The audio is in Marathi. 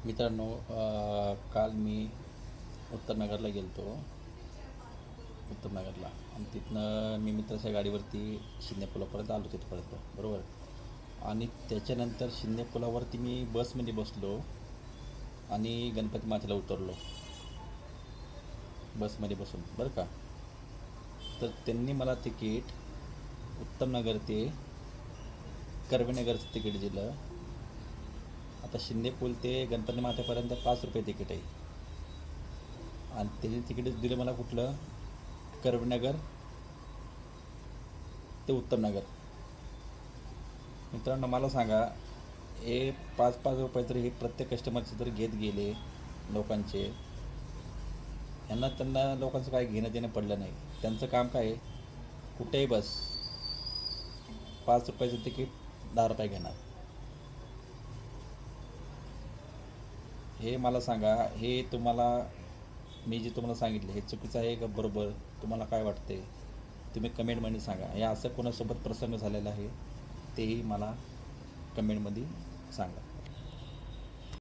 मित्रांनो, काल मी उत्तमनगरला गेलो होतो. उत्तमनगरला आणि तिथनं मी मित्राच्या गाडीवरती शिंदे पुलापर्यंत आलो तिथपर्यंत, बरोबर. आणि त्याच्यानंतर शिंदे पुलावरती मी बसमध्ये बसलो आणि गणपती मातेला उतरलो बसमध्ये बसून, बरं का. तर त्यांनी मला तिकीट उत्तमनगर ते कर्वेनगरचं तिकीट दिलं. आता शिंदे पूल ते गणपती मातेपर्यंत 5 रुपये तिकीट आहे आणि त्यांनी तिकीट दिलं मला कुठलं, कर्वेनगर ते उत्तमनगर. मित्रांनो, मला सांगा, हे 5-5 रुपये जर हे प्रत्येक कस्टमरचे जर घेत गेले लोकांचे, त्यांना लोकांचं काय घेणं देणं पडलं नाही. त्यांचं काम काय आहे, कुठेही बस 5 रुपयाचं तिकीट 10 रुपये घेणार. हे मला सांगा, हे तुम्हाला मी जे तुम्हाला सांगितलं हे चुकीचं आहे का बरोबर, तुम्हाला काय वाटते तुम्ही कमेंटमध्ये सांगा. हे असं कोणासोबत प्रसंग झालेला आहे तेही मला कमेंटमध्ये सांगा.